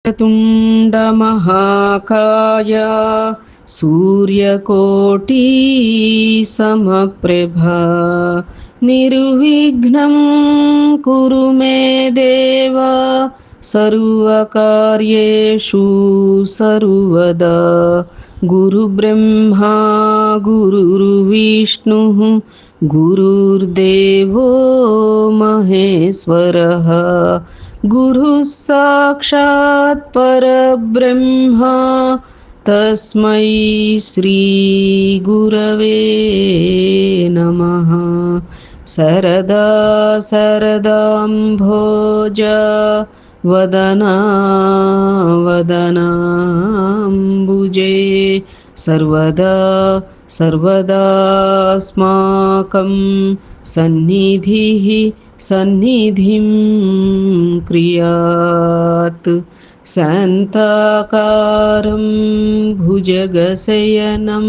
तुण्डमहाकाय सूर्यकोटि समप्रभा निर्विघ्नं कुरु मे देव सर्वकार्येषु सर्वदा गुरुब्रह्मा गुरुर्विष्णुः गुरुर्देवो महेश्वरः गुरुः साक्षात् परब्रह्म तस्मै श्री गुरवे नमः। सरदा सरदाम्भोज वदना वदनाम्बुजे सर्वदा सर्वदास्माकं सन्निधिः सन्निधिं क्रियात्। शान्ताकारं भुजगशयनं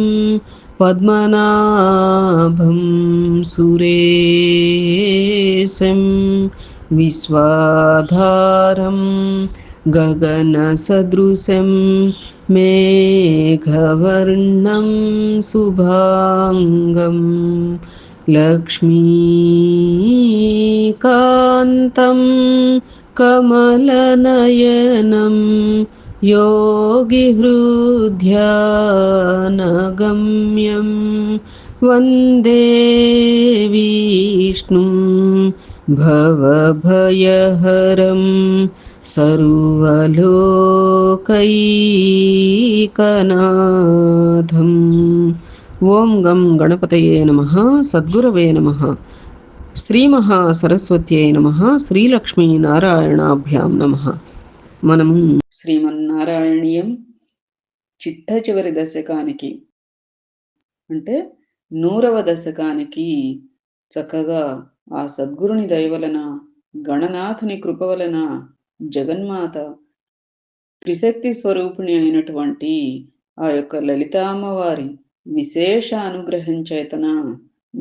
पद्मनाभं सुरेशं विश्वाधारं गगनसदृशं मेघवर्णं शुभांगं लक्ष्मीकान्तं कमलनयनं योगिहृद्यानगम्यं वन्दे विष्णुं भवभयहरं सर्वलोकैकनाथम्। ఓం గం గణపతయే నమః. సద్గురవే నమః. శ్రీమహాసరస్వత్యై నమః. శ్రీలక్ష్మీనారాయణాభ్యాం నమః. మనము శ్రీమన్నారాయణీయం చిట్ట చివరి దశకానికి అంటే 100వ దశకానికి చక్కగా ఆ సద్గురుని దయవలన గణనాథుని కృప వలన జగన్మాత త్రిశక్తి స్వరూపిణి అయినటువంటి ఆ యొక్క లలితామ్మవారి విశేష అనుగ్రహం చేతన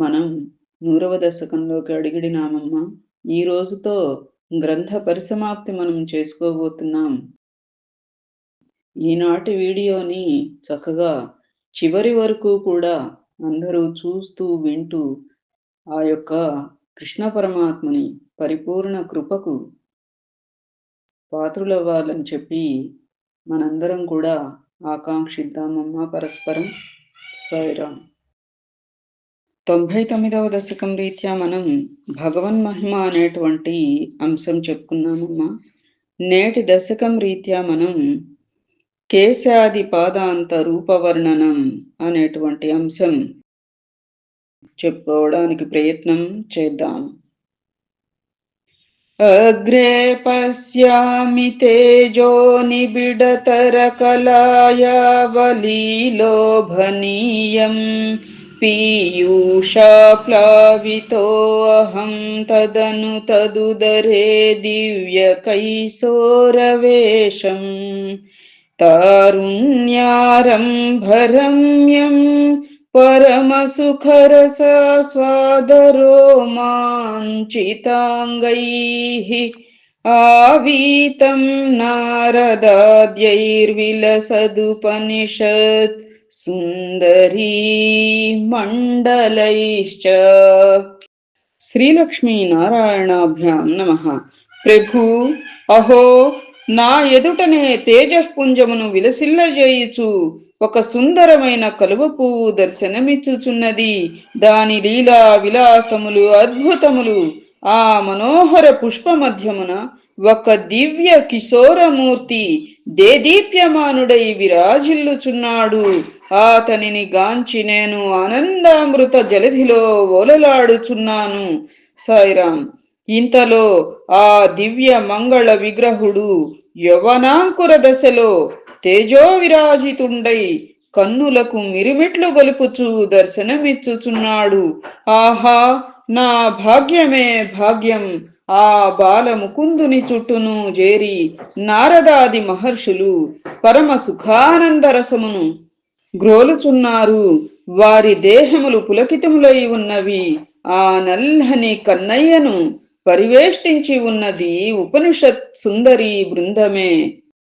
మనం 100వ దశకంలోకి అడిగిడినామమ్మ. ఈ రోజుతో గ్రంథ పరిసమాప్తి మనం చేసుకోబోతున్నాం. ఈనాటి వీడియోని చక్కగా చివరి వరకు కూడా అందరూ చూస్తూ వింటూ ఆ యొక్క కృష్ణ పరమాత్మని పరిపూర్ణ కృపకు పాత్రులవ్వాలని చెప్పి మనందరం కూడా ఆకాంక్షిద్దామమ్మ పరస్పరం. సాయిరామ్. 99వ దశకం రీత్యా మనం భగవన్ మహిమ అనేటువంటి అంశం చెప్పుకున్నామమ్మా. నేటి దశకం రీత్యా మనం కేశాది పాదాంత రూపవర్ణనం అనేటువంటి అంశం చెప్పుకోవడానికి ప్రయత్నం చేద్దాం. అగ్రే పశ్యామి తేజో నిబిడతర కళాయావలీలోభనీయం పీయూషా ప్లావితో అహం తదను తదుదరే దివ్య కైశోరవేషం తారుణ్యారంభరమ్యం పరమసుఖరసాస్వాదరో మాంచితాంగైః ఆవీతం నారదాద్యైర్విలసదుపనిషత్ సుందరీ మండలైశ్చ. శ్రీలక్ష్మీ నారాయణాభ్యాం నమః. ప్రభు అహో, నా ఎదుటనే తేజఃపుంజమును విలసిల్లజేయుచు ఒక సుందరమైన కలువ పువ్వు దర్శనమిచ్చుచున్నది. దాని లీలా విలాసములు అద్భుతములు. ఆ మనోహర పుష్ప మధ్యమున ఒక దివ్య కిశోరమూర్తి దేదీప్యమానుడై విరాజిల్లుచున్నాడు. అతనిని గాంచి నేను ఆనందామృత జలధిలో ఓలలాడుచున్నాను. సాయిరామ్. ఇంతలో ఆ దివ్య మంగళ విగ్రహుడు యవనాంకుర దశలో తేజో విరాజితుండై కన్నులకు మిరిమిట్లు గొలుపుచూ దర్శనమిచ్చుచున్నాడు. ఆహా, నా భాగ్యమే భాగ్యం. ఆ బాలముకుందుని చుట్టూను చేరి నారదాది మహర్షులు పరమ సుఖానంద రసమును గ్రోలుచున్నారు. వారి దేహములు పులకితములై ఉన్నవి. ఆ నల్లని కన్నయ్యను పరివేష్టించి ఉన్నది ఉపనిషత్ సుందరి బృందమే.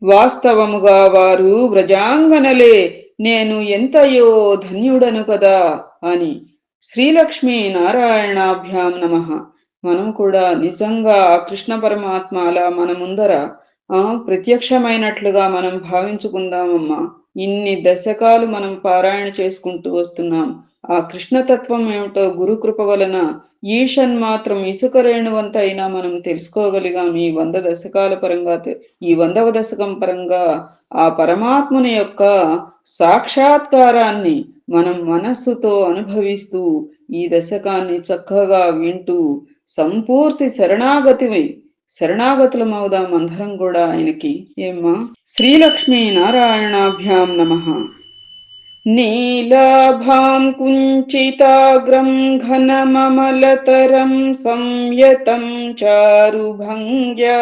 వాస్తవముగా వారు వ్రజాంగనలే, నేను ఎంతయో ధన్యుడను కదా అని. శ్రీలక్ష్మీ నారాయణాభ్యాం నమః. మనం కూడా నిజంగా ఆ కృష్ణ పరమాత్మ అలా మన ముందర ప్రత్యక్షమైనట్లుగా మనం భావించుకుందామమ్మా. ఇన్ని దశకాలు మనం పారాయణ చేసుకుంటూ వస్తున్నాం. ఆ కృష్ణతత్వం ఏమిటో గురుకృప వలన ఈషన్మాత్రం ఇసుక రేణువంత అయినా మనం తెలుసుకోగలిగాం. ఈ 100 దశకాల పరంగా, ఈ 100వ దశకం పరంగా ఆ పరమాత్ముని యొక్క సాక్షాత్కారాన్ని మనం మనస్సుతో అనుభవిస్తూ ఈ దశకాన్ని చక్కగా వింటూ సంపూర్తి శరణాగతులమవుదాం అందరం కూడా ఆయనకి. ఏమ్మా? శ్రీలక్ష్మీ నారాయణాభ్యాం నమః. నీలాభాం కుంచితాగ్రం ఘనమమలతరం సంయతం చారుభంగ్యా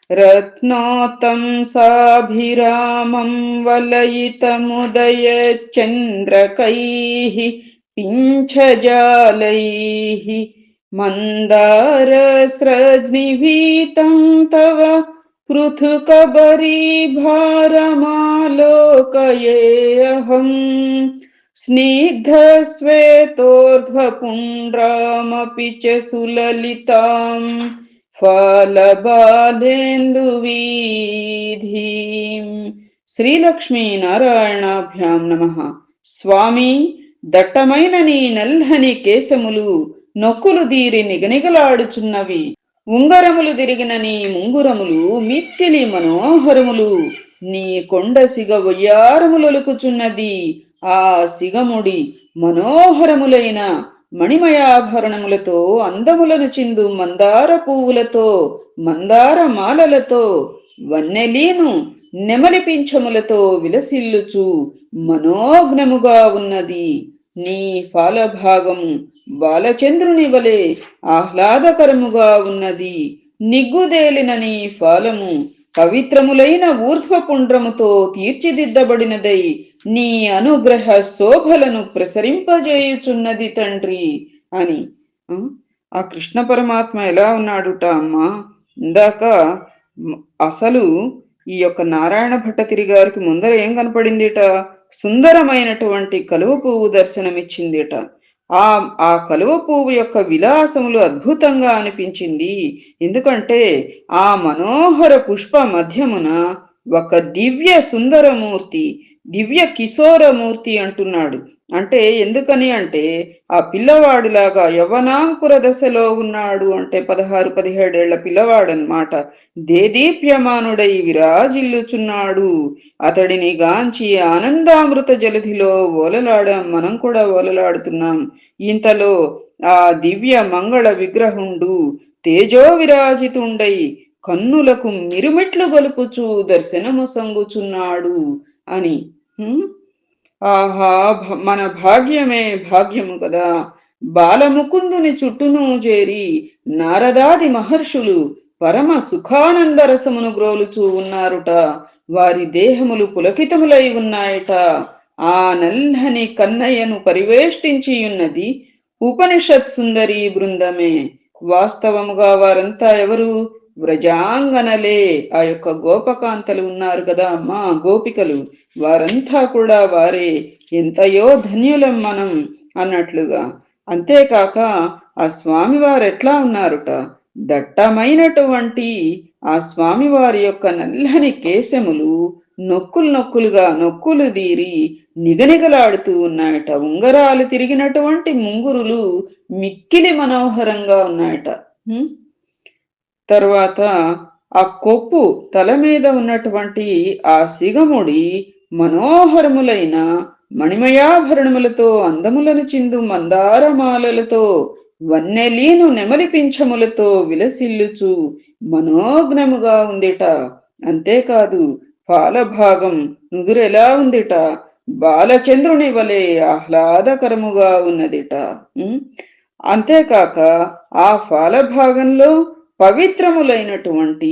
రత్నోత్తం సాభిరామం వలయితముదయచంద్రకైః పింఛజాలైః మందారస్రజ్నిభీతం తవ పృథుకబరీభారమాలోకయేऽహం స్నిగ్ధశ్వేతోర్ధ్వపుండ్రామపి చ సులలితాం ఫాలబాలేందువీధీం. శ్రీలక్ష్మీ నారాయణాభ్యాం నమః. స్వామి, దట్టమైన నీ నల్లని కేశములు నొక్కులు దీరి నిగనిగలాడుచున్నవి. ఉంగరములు తిరిగిన నీ ముంగురములు మిక్కిలి మనోహరములు. నీ కొండ సిగ వయ్యారములొలుకుచున్నది. ఆ సిగముడి మనోహరములైన మణిమయాభరణములతో, అందములను చిందు మందార పువ్వులతో, మందార మాలలతో, వన్నెలీను నెమలి పింఛములతో విలసిల్లుచు మనోజ్ఞముగా ఉన్నది. నీ ఫాలభాగము బాలచంద్రుని వలె ఆహ్లాదకరముగా ఉన్నది. నిగ్గుదేలిన నీ ఫాలము పవిత్రములైన ఊర్ధ్వపుండ్రముతో తీర్చిదిద్దబడినదై నీ అనుగ్రహ శోభలను ప్రసరింపజేయుచున్నది తండ్రి అని. ఆ కృష్ణ పరమాత్మ ఎలా ఉన్నాడుట అమ్మా? ఇందాక అసలు ఈ యొక్క నారాయణ భట్టతిరి గారికి ముందర ఏం కనపడిందిట? సుందరమైనటువంటి కలువ పువ్వు దర్శనమిచ్చిందిట. ఆ కలువ పువ్వు యొక్క విలాసములు అద్భుతంగా అనిపించింది. ఎందుకంటే ఆ మనోహర పుష్ప మధ్యమున ఒక దివ్య సుందరమూర్తి, దివ్య కిశోరమూర్తి అంటున్నాడు. అంటే ఎందుకని అంటే ఆ పిల్లవాడిలాగా యవ్వనాంకుర దశలో ఉన్నాడు. అంటే 16-17 ఏళ్ల పిల్లవాడనమాట. దేదీప్యమానుడై విరాజిల్లుచున్నాడు. అతడిని గాంచి ఆనందామృత జలధిలో మనం కూడా ఓలలాడుతున్నాం. ఇంతలో ఆ దివ్య మంగళ విగ్రహుండు తేజో విరాజితుండై కన్నులకు మిరుమిట్లు గొలుపుచూ దర్శనము సంగుచున్నాడు అని. ఆహా, మన భాగ్యమే భాగ్యము కదా. బాలముకుందుని చుట్టూను చేరి నారదాది మహర్షులు పరమ సుఖానంద రసమును గ్రోలుచూ ఉన్నారుట. వారి దేహములు పులకితములై ఉన్నాయట. ఆ నల్లని కన్నయ్యను పరివేష్టించి ఉన్నది ఉపనిషత్ సుందరి బృందమే. వాస్తవముగా వారంతా ఎవరు? వ్రజాంగనలే. ఆ యొక్క గోపకాంతలు ఉన్నారు కదా అమ్మా, గోపికలు, వారంతా కూడా వారే. ఎంతయో ధన్యులం మనం అన్నట్లుగా. అంతేకాక ఆ స్వామివారు ఎట్లా ఉన్నారుట? దట్టమైనటువంటి ఆ స్వామివారి యొక్క నల్లని కేశములు నొక్కులు దీరి నిగనిగలాడుతూ ఉన్నాయట. ఉంగరాలు తిరిగినటువంటి ముంగురులు మిక్కిలి మనోహరంగా ఉన్నాయట. తర్వాత ఆ కొప్పు తల మీద ఉన్నటువంటి ఆ సిగముడి మనోహరములైన మణిమయాభరణములతో, అందములను చిందు మందారమాలలతో, వన్నెలీను నెమలి పింఛములతో విలసిల్లుచు మనోజ్ఞముగా ఉందిట. అంతేకాదు పాలభాగం నుదురెలా ఉందిట? బాలచంద్రుని వలె ఆహ్లాదకరముగా ఉన్నదిట. అంతేకాక ఆ ఫాలభాగంలో పవిత్రములైనటువంటి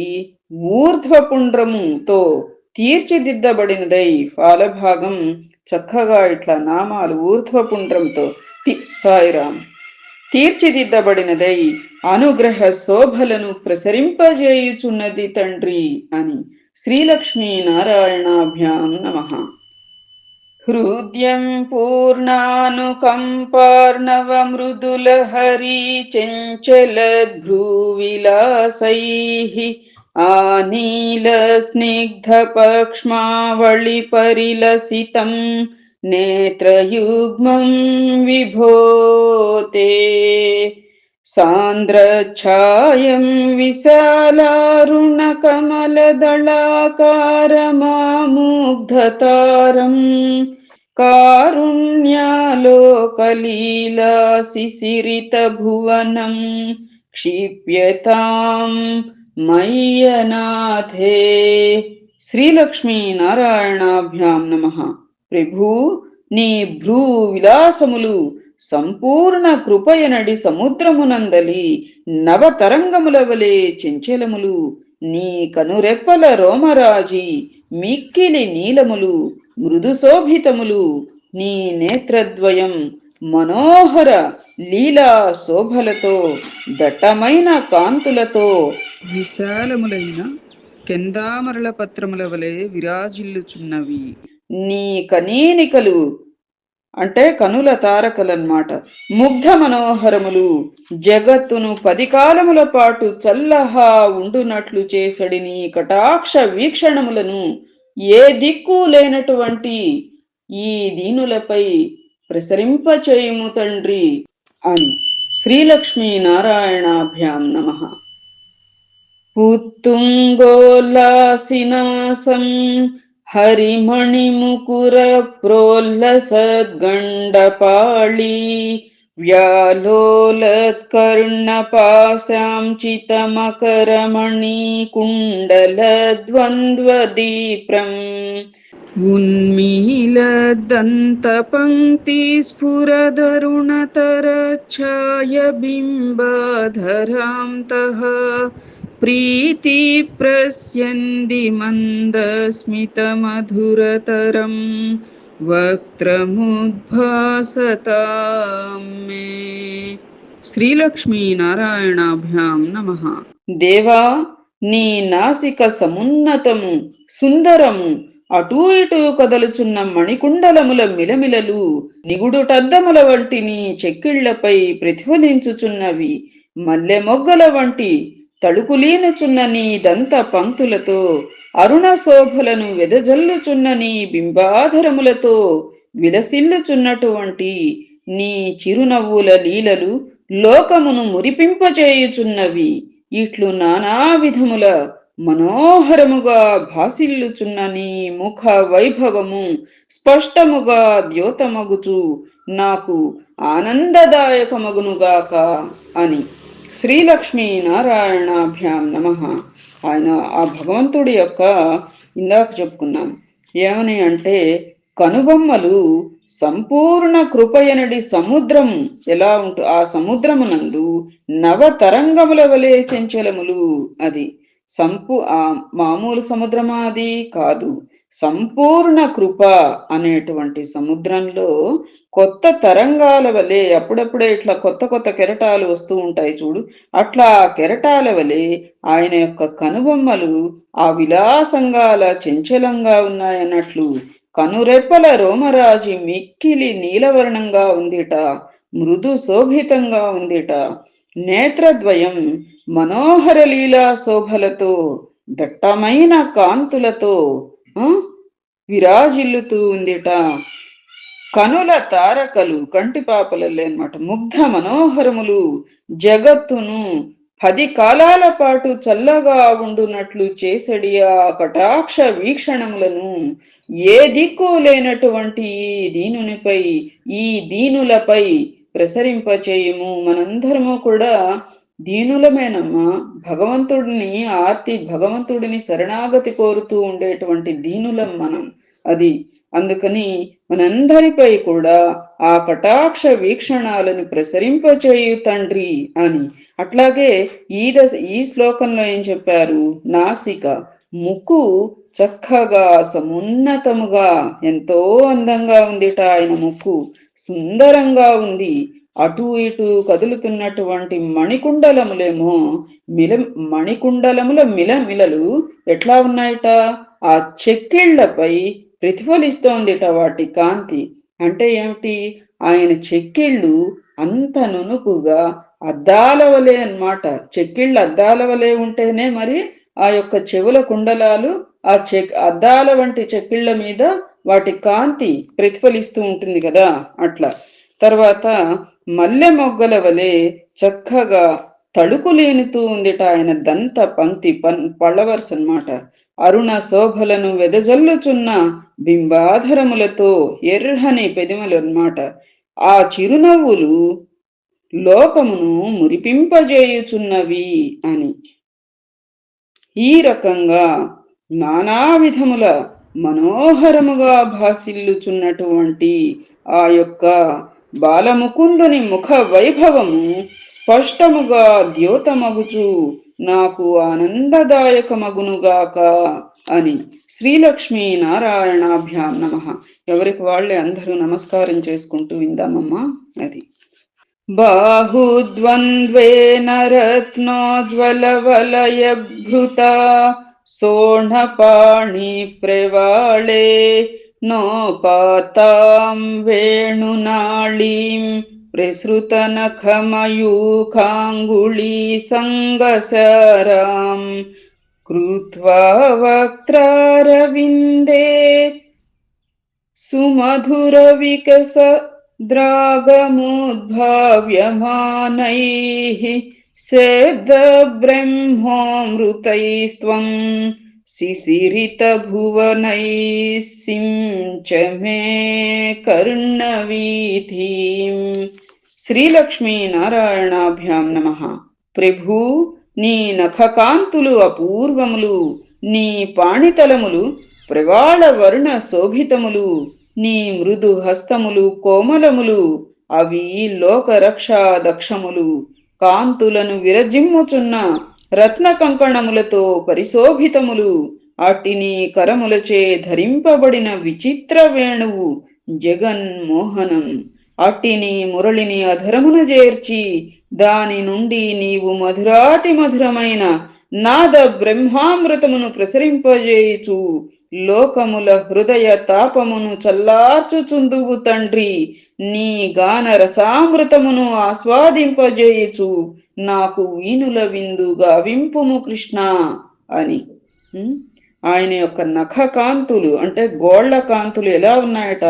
ఊర్ధ్వపుండ్రముతో తీర్చిదిద్దబడినదై, ఫాలభాగం చక్కగా ఇట్లా నామాలు ఊర్ధ్వపుండ్రంతో సాయిరాం తీర్చిదిద్దబడినదై అనుగ్రహ శోభలను ప్రసరింపజేయుచున్నది తండ్రి అని. శ్రీలక్ష్మీనారాయణాభ్యాం నమః. హృద్యం పూర్ణానుకంపార్ణవమృదులహరీ చంచలద్భ్రూవిలాసైః ఆనీలస్నిగ్ధపక్ష్మావళిపరిలసితం నేత్రయుగ్మం విభోతే సాంద్రఛాయం విశాలారుణకమలదళాకారమాముగ్ధతారం కారుణ్యాలోకలీలా శిశిరితభువనం క్షిప్యతాం మయ్యనాథే. శ్రీలక్ష్మీనారాయణాభ్యాం నమః. ప్రభూ, నీ భ్రూ విలాసములు సంపూర్ణ కృపయనడి సముద్రమునందలి నవతరంగముల వలె చెంచలములు. నీ కనురెప్పల రోమరాజి మిక్కిలి నీలములు మృదు శోభితములు. నీ నేత్రద్వయం మనోహర లీలా శోభలతో దట్టమైన కాంతులతో విశాలములైన కెందామరల పత్రముల వలె విరాజిల్లుచున్నవి. నీ కనీనికలు అంటే కనుల తారకలన్నమాట ముగ్ధ మనోహరములు. జగత్తును 10 కాలముల పాటు చల్లహా ఉండునట్లు చేసడి నీ కటాక్ష వీక్షణములను ఏ దిక్కు లేనటువంటి ఈ దీనులపై ప్రసరింపచేయుము తండ్రి అని. శ్రీలక్ష్మీనారాయణాభ్యాం నమః. ఉత్తుంగోల్లాసినాసం హరిమణిముకుర ప్రోల్లసద్గండపాళీ వ్యాలోలత్కర్ణపాశాంచితమకరమణి కుండలద్వంద్వదీప్రం ఉన్మీలదంతపంక్తి స్ఫురదరుణతరఛాయబింబాధరాంతః ప్రీతి ప్రస్యంది మందస్మితమధురతరం వక్త్రముద్భాసతాం మే. శ్రీలక్ష్మీనారాయణాభ్యాం నమః. దేవా, నీ నాసిక సమున్నతము సుందరము అటూ ఇటూ కదలుచున్న మణికుండలముల మిలమిలలు నిగుడుటద్దముల వంటి నీ చెక్కిళ్లపై ప్రతిఫలించుచున్నవి. మల్లె మొగ్గల వంటి తడుకులీనుచున్న నీ దంత పంక్తులతో అరుణ శోభలను వెదజల్లుచున్న నీ బింబాధరములతో విలసిల్లుచున్నటువంటి నీ చిరునవ్వుల లీలలు లోకమును మురిపింపచేయుచున్నవి. ఇట్లు నానా విధముల మనోహరముగా భాసిల్లుచున్న నీ ముఖ వైభవము స్పష్టముగా ద్యోతమగుచు నాకు ఆనందదాయకమగునుగాక అని. శ్రీలక్ష్మీనారాయణాభ్యాం నమః. ఆయన ఆ భగవంతుడి యొక్క ఇందాక చెప్పుకున్నాం ఏమని అంటే కనుబొమ్మలు సంపూర్ణ కృపయనడి సముద్రం ఎలా ఉంటూ ఆ సముద్రమునందు నవతరంగముల వలె చెంచలములు. అది మామూలు సముద్రమా? అది కాదు. సంపూర్ణ కృప అనేటువంటి సముద్రంలో కొత్త తరంగాల వలె అప్పుడప్పుడే ఇట్లా కొత్త కొత్త కెరటాలు వస్తూ ఉంటాయి చూడు, అట్లా కెరటాల వలె ఆయన యొక్క కనుబొమ్మలు ఆ విలాసంగాల చెంచలంగా ఉన్నాయన్నట్లు. కనురెప్పల రోమరాజి మిక్కిలి నీలవర్ణంగా ఉందిట, మృదు శోభితంగా ఉందిట. నేత్రద్వయం మనోహర లీలా శోభలతో దట్టమైన కాంతులతో విరాజిల్లుతూ ఉందిట. కనుల తారకలు కంటిపాపలల్లే అన్నమాట ముగ్ధ మనోహరములు జగత్తును 10 కాలాల పాటు చల్లగా ఉండునట్లు చేసడి ఆ కటాక్ష వీక్షణములను ఏ దిక్కు లేనటువంటి ఈ దీనునిపై ఈ దీనులపై ప్రసరింపచేయుము. మనందరము కూడా దీనులమేనమ్మా. భగవంతుడిని భగవంతుడిని శరణాగతి కోరుతూ ఉండేటువంటి దీనులం మనం. అది అందుకని మనందరిపై కూడా ఆ కటాక్ష వీక్షణాలను ప్రసరింపచేయు తండ్రి అని. అట్లాగే ఈ శ్లోకంలో ఏం చెప్పారు? నాసిక ముక్కు చక్కగా సమున్నతముగా ఎంతో అందంగా ఉందిట. ఆయన ముక్కు సుందరంగా ఉంది. అటు ఇటు కదులుతున్నటువంటి మణికుండలములేమో మిల మణికుండలముల మిలమిలలు ఎట్లా ఉన్నాయట, ఆ చెక్కిళ్లపై ప్రతిఫలిస్తోందిట వాటి కాంతి. అంటే ఏమిటి, ఆయన చెక్కిళ్ళు అంత నునుపుగా అద్దాల వలె అన్నమాట. చెక్కిళ్ళు అద్దాల వలె ఉంటేనే మరి ఆ యొక్క చెవుల కుండలాలు ఆ అద్దాల వంటి చెక్కిళ్ళ మీద వాటి కాంతి ప్రతిఫలిస్తూ ఉంటుంది కదా, అట్లా. తర్వాత మల్లె మొగ్గల వలె చక్కగా తడుకులేనుతూ ఉందిట ఆయన దంత పంక్తి పళ్ళవరుస అన్నమాట. అరుణ శోభలను వెదజల్లుచున్న బింబాధరములతో ఎర్రని పెదిమలు అన్నమాట. ఆ చిరునవ్వులు లోకమును మురిపింపజేయుచున్నవి అని. ఈ రకంగా నానా విధముల మనోహరముగా భాసిల్లుచున్నటువంటి ఆ యొక్క బాలముకుందుని ముఖ వైభవము స్పష్టముగా ద్యోతమగుచు నాకు ఆనందదాయకమగునుగాక అని. శ్రీలక్ష్మీ నారాయణాభ్యాం నమః. ఎవరికి వాళ్ళే అందరూ నమస్కారం చేసుకుంటూ విందామమ్మా. అది బాహుద్వంద్వేన రత్నోజ్వలవలయభృతా సోణపాణి ప్రవాళే నోపాతాం వేణునాళీం ప్రసృతనఖమయూఖాంగుళీ సంగసరాం కృత్వా వక్త్రారవిందే సుమధుర వికస ద్రాగముద్భావ్యమానైః శబ్ద బ్రహ్మోమృతైస్త్వం శిశిరిత భువనైః సించ మే కర్ణవీథీం. శ్రీలక్ష్మీ నారాయణాభ్యాం నమః. ప్రభూ, నీ నఖకాంతులు అపూర్వములు, నీ పాణితలములు ప్రవాళ వర్ణ శోభితములు, నీ మృదు హస్తములు కోమలములు, అవి లోకరక్షా దక్షములు. కాంతులను విరజిమ్ముచున్న రత్న కంకణములతో పరిశోభితములు. అట్టిని కరములచే ధరింపబడిన విచిత్ర వేణువు జగన్మోహనం. అట్టిని మురళిని అధరమున చేర్చి దాని నుండి నీవు మధురాతి మధురమైన నాద బ్రహ్మామృతమును ప్రసరింపజేయుచు లోకముల హృదయ తాపమును చల్లార్చుచుందువు తండ్రి. నీ గాన రసామృతమును ఆస్వాదింపజేయుచు నాకు వీనుల విందుగా వింపుము కృష్ణ అని. ఆయన యొక్క నఖ కాంతులు అంటే గోళ్ల కాంతులు ఎలా ఉన్నాయట,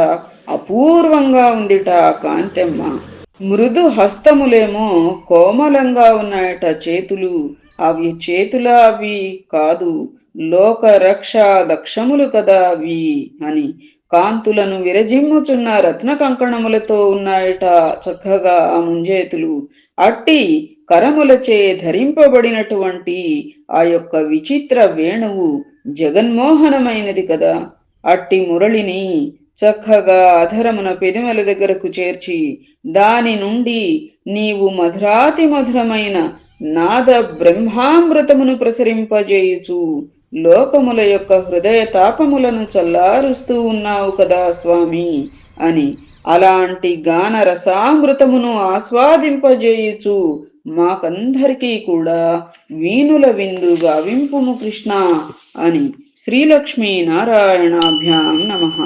అపూర్వంగా ఉందిట ఆ కాంతెమ్మ. మృదు హస్తములేమో కోమలంగా ఉన్నాయట చేతులు. అవి చేతుల అవి కాదు, లోక రక్ష దక్షములు కదా అవి అని. కాంతులను విరజిమ్ముచున్న రత్న కంకణములతో ఉన్నాయట చక్కగా ఆ ముంజేతులు. అట్టి కరములచే ధరింపబడినటువంటి ఆ యొక్క విచిత్ర వేణువు జగన్మోహనమైనది కదా. అట్టి మురళిని చక్కగా అధరమున పెదిమల దగ్గరకు చేర్చి దాని నుండి నీవు మధురాతి మధురమైన నాద బ్రహ్మామృతమును ప్రసరింపజేయుచు లోకముల యొక్క హృదయ తాపములను చల్లారుస్తూ ఉన్నావు కదా స్వామి అని. అలాంటి గాన రసామృతమును ఆస్వాదింపజేయుచు మాకందరికీ కూడా వీనుల విందుగా వింపుము కృష్ణ అని. శ్రీలక్ష్మీ నారాయణాభ్యాం నమః.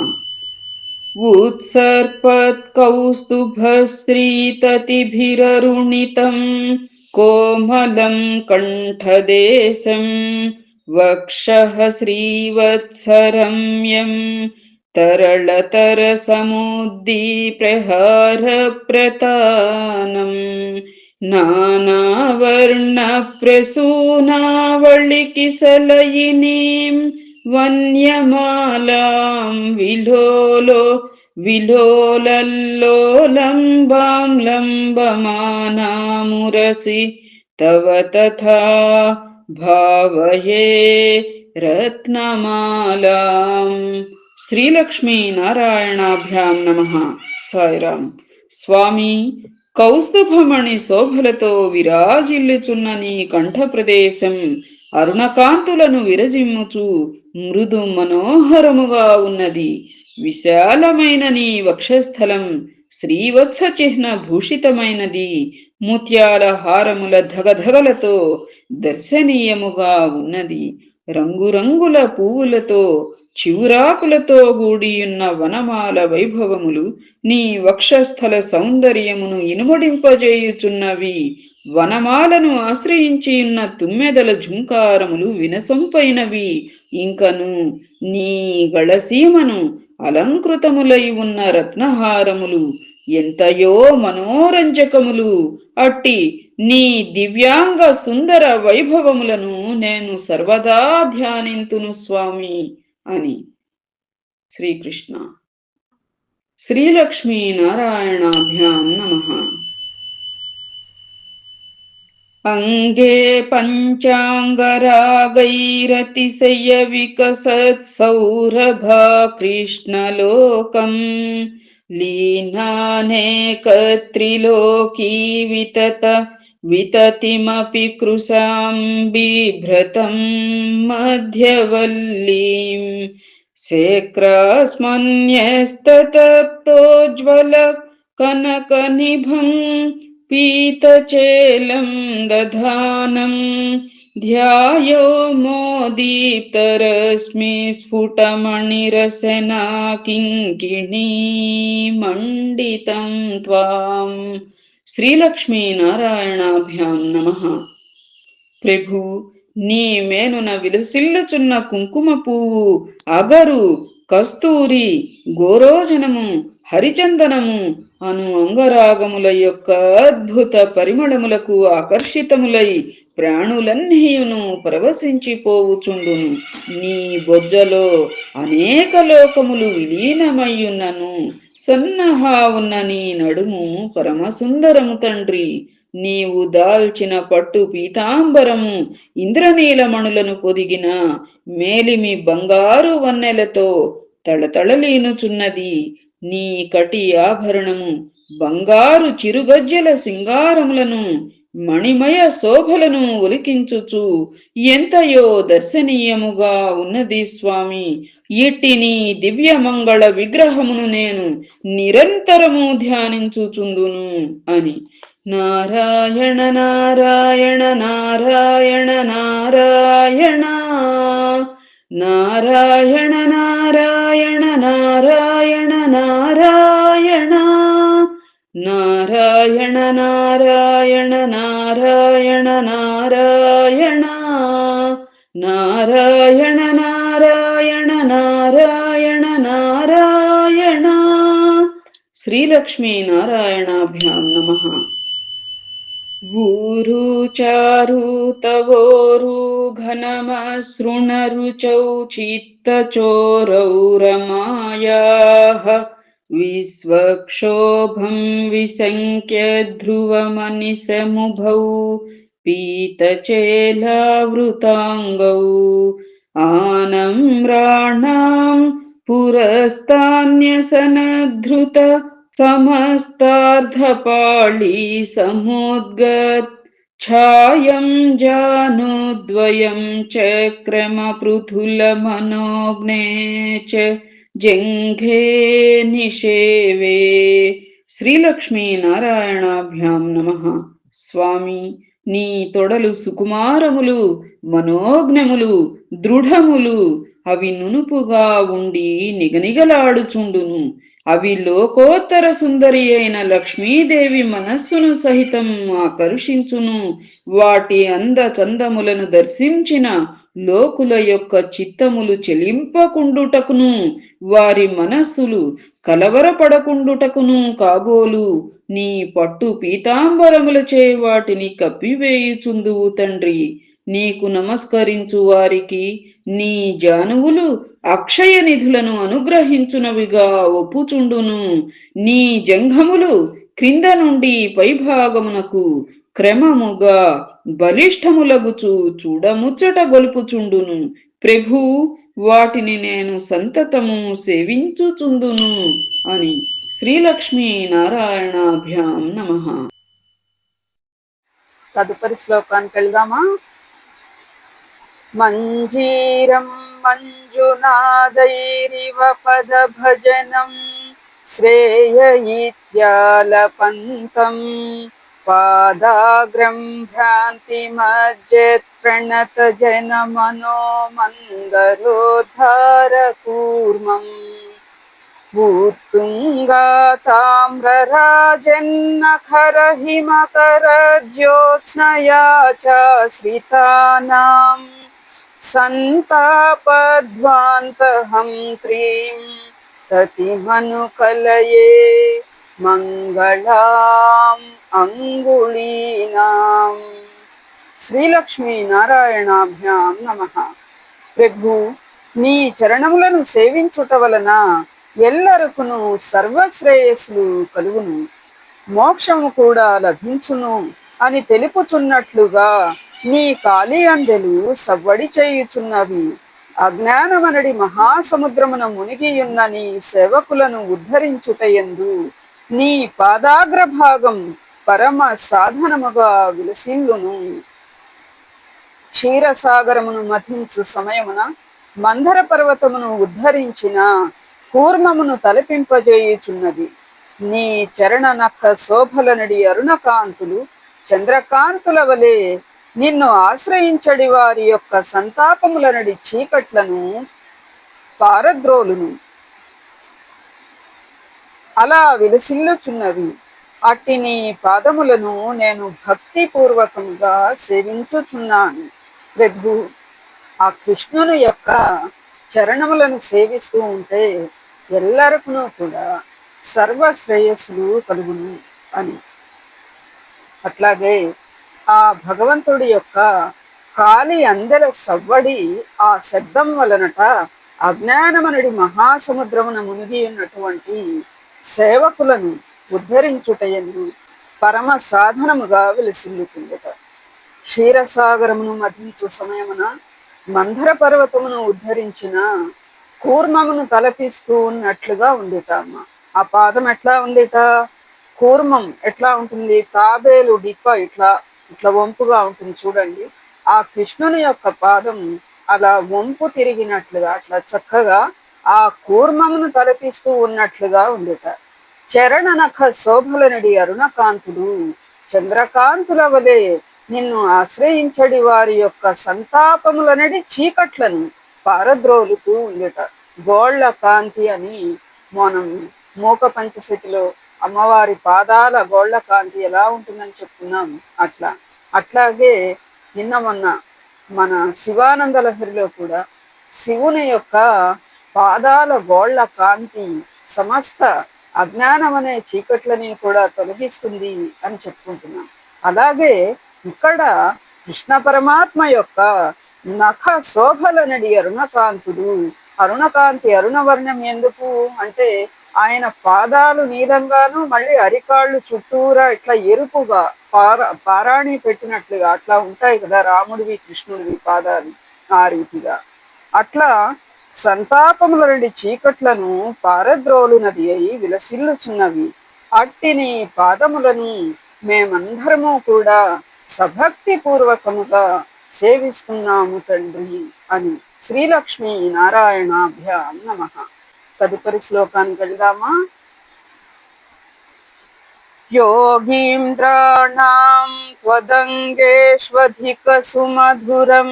ఉత్సర్పత్కౌస్తుభశ్రీతతిభిరరుణితం కోమలం కంఠదేశం వక్షః శ్రీవత్సరమ్యం తరళతర సముద్దీప్రహార ప్రతానం నానావర్ణ ప్రసూనావళికిసలయినీం వన్యమాలాం విలోలల్లోలంబాం లంబమానామురసి తవ తథా భావయే రత్నమాలాం. శ్రీలక్ష్మీ నారాయణాభ్యాం నమః. సాయిరాం. స్వామి, కౌస్తుభమణి శోభలతో విరాజిల్లుచున్న నీ కంఠ ప్రదేశం అరుణకాంతులను విరజిమ్ముచు మృదు మనోహరముగా ఉన్నది. విశాలమైన నీ వక్షస్థలం శ్రీవత్స చిహ్న భూషితమైనది. ముత్యాల హారముల ధగధగలతో దర్శనీయముగా ఉన్నది. రంగురంగుల పువ్వులతో చివురాకులతో కూడియున్న వనమాల వైభవములు నీ వక్షస్థల సౌందర్యమును ఇనుమడింపజేయుచున్నవి. వనమాలను ఆశ్రయించి ఉన్న తుమ్మెదల ఝుంకారములు వినసొంపైనవి. ఇంకను నీ గళసీమను అలంకృతములై ఉన్న రత్నహారములు ఎంతయో మనోరంజకములు. అట్టి నీ దివ్యాంగ సుందర వైభవములను నేను సర్వదా ధ్యానింతును స్వామి అని. శ్రీకృష్ణ. శ్రీలక్ష్మీ నారాయణాభ్యాం నమః. అంగే పంచాంగరాగైరతిశయ వికసత్సౌరభా కృష్ణలోకం లీనానేకత్రిలోకీ వితత వితతిమపి కృశాం బిభ్రతం మధ్యవల్లీం శేక్రాస్మన్యస్తతప్తోజ్వల కనకనిభం పీతచేలం దధానం ధ్యాయో మోదీప్తరశ్మి స్ఫుటమణిరసనా కింకిణీ మండితం త్వాం. శ్రీలక్ష్మీ నారాయణాభ్యాం నమః. ప్రభు, నీ మేనున విలసిల్లుచున్న కుంకుమ పువ్వు, అగరు, కస్తూరి, గోరోజనము, హరిచందనము అను అంగరాగముల యొక్క అద్భుత పరిమళములకు ఆకర్షితములై ప్రాణులన్నీయును పరవశించిపోవుచుండును. నీ బొజ్జలో అనేక లోకములు విలీనమయ్యున్నను. సన్నహా ఉన్న నీ నడుము పరమసుందరము తండ్రి. నీవు దాల్చిన పట్టు పీతాంబరము ఇంద్రనీలమణులను పొదిగిన మేలిమి బంగారు వన్నెలతో తళతళలీనుచున్నది. నీ కటి ఆభరణము బంగారు చిరుగజ్జల సింగారములను మణిమయ శోభలను ఒలికించుచు ఎంతయో దర్శనీయముగా ఉన్నది స్వామి. ఇట్టి నీ దివ్య మంగళ విగ్రహమును నేను నిరంతరము ధ్యానించుచుందును అని. నారాయణ నారాయణ నారాయణ నారాయణ నారాయణ నారాయణ నారాయణ నారాయణ నారాయణ నారాయణ నారాయణ నారాయణ నారాయణ నారాయణ నారాయణ నారాయణ. శ్రీలక్ష్మీ నారాయణాభ్యాం నమః. ఊరు చారు తవోరు ఘనమసృణరుచౌ చిత్తచోరౌ రమాయాః విశ్వక్షోభం విసంఖ్య ధ్రువమనిశముభౌ పీతచేలావృతాంగౌ ఆనమ్రాణాం పురస్తాన్యసనధృత సమస్తార్ధపాళీ సముద్గత్ ఛాయం జానుద్వయం చక్రమపృథుల మనోగ్నే చ జంఘే నిషేవే. శ్రీలక్ష్మీ నారాయణాభ్యాం నమః. స్వామి, నీ తొడలు సుకుమారములు, మనోజ్ఞములు, దృఢములు. అవి నునుపుగా ఉండి నిగనిగలాడుచుండును. అవి లోకోత్తర సుందరి అయిన లక్ష్మీదేవి మనస్సును సహితం ఆకర్షించును. వాటి అంద చందములను దర్శించిన లోకుల యొక్క చిత్తములు చెలింపకుండుటకును వారి మనస్సులు కలవరపడకుండుటకును కాబోలు నీ పట్టు పీతాంబరములచే వాటిని కప్పివేయుచుందువు తండ్రి. నీకు నమస్కరించు వారికి నీ జానువులు అక్షయ నిధులను అనుగ్రహించునవిగా ఒప్పుచుండును. నీ జంఘములు క్రింద నుండి పైభాగమునకు క్రమముగా బలిష్టములగుచు చూడముచ్చట గొలుపుచుండును. ప్రభు, వాటిని నేను సంతతము సేవించుచుందును అని. శ్రీలక్ష్మీ నారాయణాభ్యాం నమః. తదుపరి శ్లోకానికి వెళ్దామా? మంజీరం మంజునాదైరివ పద భజనం శ్రేయ ఇత్యాలపంతం పాదాగ్రం భ్రాంతి మజ్జత్ ప్రణత జన మనోమందరోద్ధార కూర్మం భూతుంగా తామ్రరాజన్నఖర హిమకర జ్యోత్స్నయా చాశ్రితానాం సంతాపధ్వాంతహం త్రీం తతిమనుకలయే మంగళాం అంగుళీనాం. శ్రీలక్ష్మీ నారాయణాభ్యాం నమః. ప్రభు, నీ చరణములను సేవించుట వలన ఎల్లరకును సర్వశ్రేయస్సులు కలుగును, మోక్షము కూడా లభించును అని తెలుపుచున్నట్లుగా నీ కాలి అందెలు సవ్వడి చేయుచున్నవి. అజ్ఞానమనడి మహాసముద్రమున మునిగియున్న నీ సేవకులను ఉద్ధరించుటయందు నీ పాదాగ్రభాగం పరమ సాధనముగా విలసిల్లును. క్షీరసాగరమును మథించు సమయమున మందర పర్వతమును ఉద్ధరించిన కూర్మమును తలపింపజేయుచున్నది. నీ చరణ నఖ శోభలనడి అరుణకాంతులు చంద్రకాంతుల వలె నిన్ను ఆశ్రయించడి వారి యొక్క సంతాపములనడి చీకట్లను పారద్రోలును. అలా విలసిల్లుచున్నవి. అట్టి నీ పాదములను నేను భక్తిపూర్వకముగా సేవించుచున్నాను. ప్రభు, ఆ కృష్ణుని యొక్క చరణములను సేవిస్తూ ఉంటే ఎల్లరకును కూడా సర్వశ్రేయస్సులు కలుగును అని. అట్లాగే ఆ భగవంతుడి యొక్క కాలి అందెల సవ్వడి, ఆ శబ్దం వలనట అజ్ఞానమనడి మహాసముద్రమున మునిగి ఉన్నటువంటి సేవకులను ఉద్ధరించుటయందు పరమ సాధనముగా విలసిల్లుతుందట. క్షీరసాగరమును మధించు సమయమున మందర పర్వతమును ఉద్ధరించిన కూర్మమును తలపిస్తూ ఉన్నట్లుగా ఉందిట అమ్మ. ఆ పాదం ఎట్లా ఉందిట? కూర్మం ఎట్లా ఉంటుంది? తాబేలు డిప్ప ఇట్లా ఇట్లా వంపుగా ఉంటుంది చూడండి. ఆ కృష్ణుని యొక్క పాదం అలా వంపు తిరిగినట్లుగా అట్లా చక్కగా ఆ కూర్మమును తలపిస్తూ ఉన్నట్లుగా ఉందిట. చరణ నఖ శోభలనడి అరుణకాంతులు చంద్రకాంతుల వలె నిన్ను ఆశ్రయించడి వారి యొక్క సంతాపములనడి చీకట్లను పారద్రోలుతూ ఉందిట. గోళ్ల కాంతి అని మనం మూక పంచశతిలో అమ్మవారి పాదాల గోళ్ల కాంతి ఎలా ఉంటుందని చెప్పుకున్నాం. అట్లాగే నిన్న మొన్న మన శివానంద లహరిలో కూడా శివుని యొక్క పాదాల గోళ్ల కాంతి సమస్త అజ్ఞానం అనే చీకట్లని కూడా తొలగిస్తుంది అని చెప్పుకుంటున్నాం. అలాగే ఇక్కడ కృష్ణ పరమాత్మ యొక్క నఖ శోభలనడి అరుణకాంతుడు. అరుణకాంతి అరుణవర్ణం ఎందుకు అంటే ఆయన పాదాలు నీలంగాను మళ్ళీ అరికాళ్ళు చుట్టూరా ఇట్లా ఎరుపుగా పారాణి పెట్టినట్లుగా అట్లా ఉంటాయి కదా రాముడివి కృష్ణుడివి పాదాలు. ఆ రీతిగా అట్లా సంతాపముల నుండి చీకట్లను పారద్రోలునది అయి విలసిల్లుచున్నవి. అట్టిని పాదములను మేమందరము కూడా సభక్తి పూర్వకముగా సేవిస్తున్నాము తండ్రి అని. శ్రీలక్ష్మీ నారాయణాభ్యాం నమః. తదుపరి శ్లోకానికి వెళ్దామా? యోగీంద్రాణాం త్వదంగేష్వధిక సుమధురం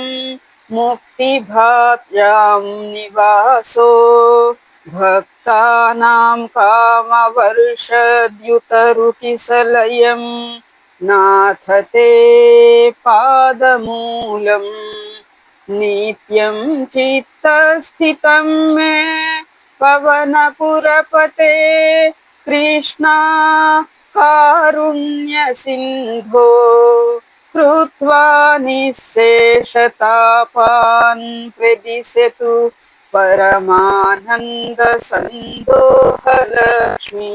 ముక్తిభాత్యాం నివాసో భక్తానాం కామవర్షద్యుతరుకిసలయం నాథతే పాదమూలం నిత్యం చిత్తస్థితం మే పవనపురపతే కృష్ణ కారుణ్య సింధో కృత్వా నిశ్శేషతాపాన్ ప్రదిశతు పరమానంద సందోహలక్ష్మీ.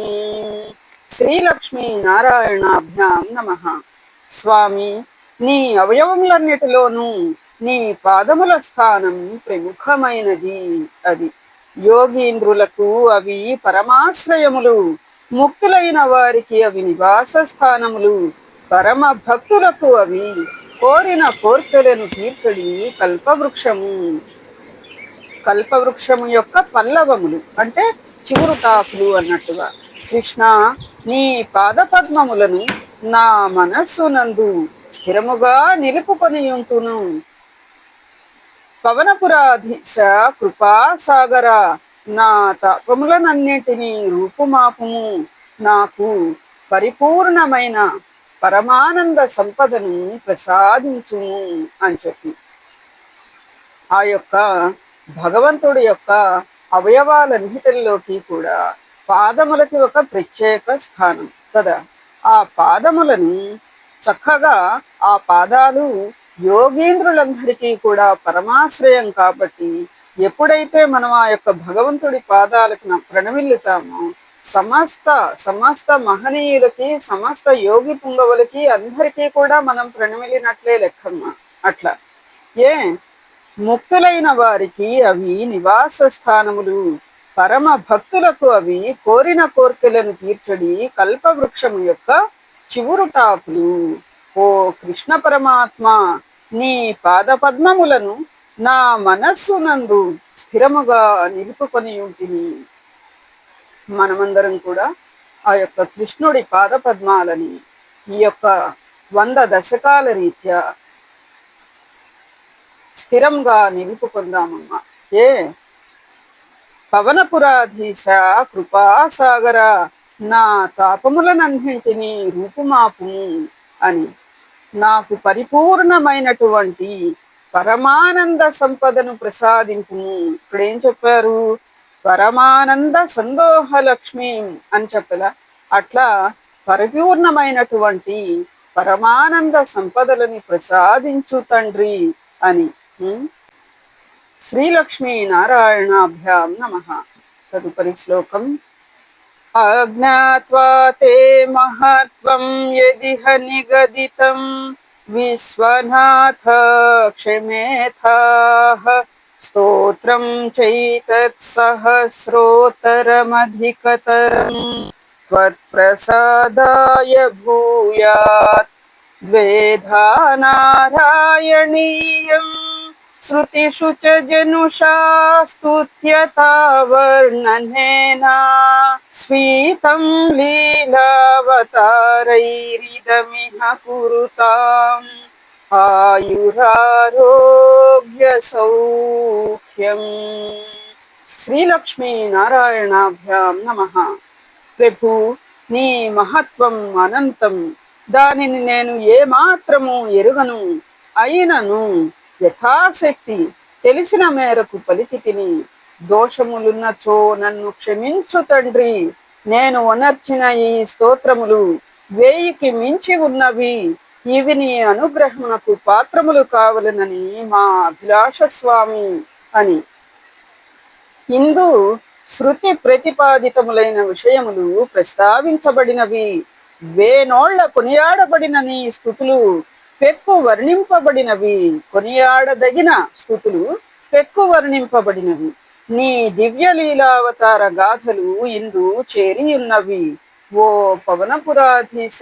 శ్రీలక్ష్మీ నారాయణాభ్యాం నమః. స్వామి, నీ అవయవములన్నిటిలోనూ నీ పాదముల స్థానం ప్రముఖమైనది. అది యోగీంద్రులకు అవి పరమాశ్రయములు, ముక్తులైన వారికి అవి నివాస స్థానములు, పరమ భక్తులకు అవి కోరిన కోర్కెలను తీర్చడి కల్పవృక్షము. కల్పవృక్షము యొక్క పల్లవములు అంటే చివురుటాకులు అన్నట్టుగా. కృష్ణ, నీ పాదపద్మములను నా మనస్సునందు స్థిరముగా నిలుపుకొని ఉంటును. పవనపురాధీశ కృపాసాగర, నా తాపములనన్నిటినీ రూపుమాపుము. నాకు పరిపూర్ణమైన పరమానంద సంపదను ప్రసాదించుము అని చెప్పి ఆ యొక్క భగవంతుడి యొక్క అవయవాలన్నిటిలోకి కూడా పాదములకి ఒక ప్రత్యేక స్థానం కదా. ఆ పాదములను చక్కగా, ఆ పాదాలు యోగీంద్రులందరికీ కూడా పరమాశ్రయం కాబట్టి ఎప్పుడైతే మనం ఆ యొక్క భగవంతుడి పాదాలకు ప్రణమిల్లుతామో సమస్త సమస్త మహనీయులకి, సమస్త యోగి పుంగవులకి అందరికీ కూడా మనం ప్రణమిల్లినట్లే లెక్కమ్మ. అట్లా ఏ ముక్తులైన వారికి అవి నివాస స్థానములు, పరమ భక్తులకు అవి కోరిన కోర్కెలను తీర్చడి కల్పవృక్షము యొక్క చివురుటాకులు. ఓ కృష్ణ పరమాత్మ, నీ పాదపద్మములను నా మనస్సునందు స్థిరముగా నిలుపుకొని ఉంటిని. మనమందరం కూడా ఆ యొక్క కృష్ణుడి పాదపద్మాలని ఈ యొక్క 100 దశకాల రీత్యా స్థిరంగా నిలుపుకుందామమ్మా. ఏ పవనపురాధీశ కృపాసాగర, నా తాపములనన్నింటినీ రూపుమాపుము అని నాకు పరిపూర్ణమైనటువంటి పరమానంద సంపదను ప్రసాదింపుము. ఇక్కడ ఏం చెప్పారు? పరమానంద సందోహ లక్ష్మి అని చెప్పలా. అట్లా పరిపూర్ణమైనటువంటి పరమానంద సంపదలని ప్రసాదించు తండ్రి అని. శ్రీలక్ష్మీ నారాయణాభ్యాం నమః. తదుపరి శ్లోకం. అజ్ఞాత్వా తే మహత్వం యదిహ నిగదితం విశ్వనాథ క్షమేథాః స్తోత్రం చైతత్ సహస్రోత్తరమధికతరం త్వత్ప్రసాదాయ భూయాత్ ద్వేధా నారాయణీయం శృతిషు చ జనుషా స్తుత్యతా వర్ణనేన స్వీతం లీలావతారైరిదమిహ కురుతాం ఆయురారోగ్య సౌఖ్యం. శ్రీలక్ష్మీ నారాయణాభ్యాం నమః. ప్రభు, నీ మహత్వం అనంతం, దానిని నేను ఏమాత్రము ఎరుగను. అయినను యథాశక్తి తెలిసిన మేరకు పలికి తిని, దోషములున్నచో నన్ను క్షమించు తండ్రి. నేను ఉనర్చిన ఈ స్తోత్రములు 1000కి మించి ఉన్నవి. ఇవి నీ అనుగ్రహమునకు పాత్రములు కావలనని మా అభిలాష స్వామి అని. ఇందు శృతి ప్రతిపాదితములైన విషయములు ప్రస్తావించబడినవి. వేనోళ్ల కొనియాడబడిన నీ స్థుతులు పెక్కు వర్ణింపబడినవి. కొనియాడదగిన స్థుతులు పెక్కు వర్ణింపబడినవి. నీ దివ్యలీలావతార గాథలు ఇందు చేరియున్నవి. ఓ పవనపురాధీశ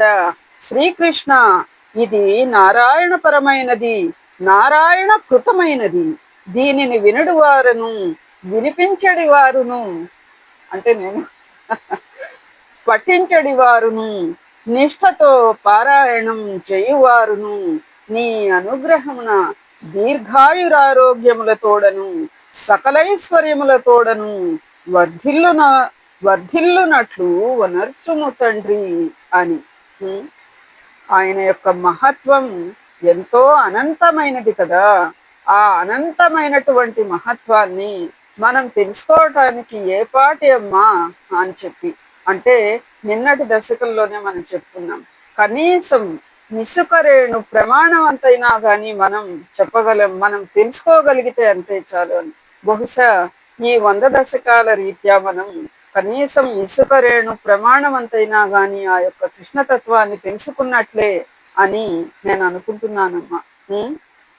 శ్రీకృష్ణ, ఇది నారాయణ పరమైనది, నారాయణ కృతమైనది. దీనిని వినుడు వారును, వినిపించడి వారును, అంటే నేను పఠించడి వారును, నిష్ఠతో పారాయణం చేయువారును నీ అనుగ్రహమున దీర్ఘాయురారోగ్యములతోడను సకలైశ్వర్యములతోడను వర్ధిల్లునట్లు వనర్చుము తండ్రి అని. ఆయన యొక్క మహత్వం ఎంతో అనంతమైనది కదా. ఆ అనంతమైనటువంటి మహత్వాన్ని మనం తెలుసుకోవటానికి ఏ పాటి అమ్మా అని చెప్పి, అంటే నిన్నటి దశకంలోనే మనం చెప్పుకున్నాం. కనీసం ఇసుక రేణు ప్రమాణవంతైనా కానీ మనం చెప్పగలం, మనం తెలుసుకోగలిగితే అంతే చాలు అని. బహుశా ఈ 100 దశకాల రీత్యా మనం కనీసం ఇసుక రేణు ప్రమాణవంతైనా కానీ ఆ యొక్క కృష్ణతత్వాన్ని తెలుసుకున్నట్లే అని నేను అనుకుంటున్నానమ్మా.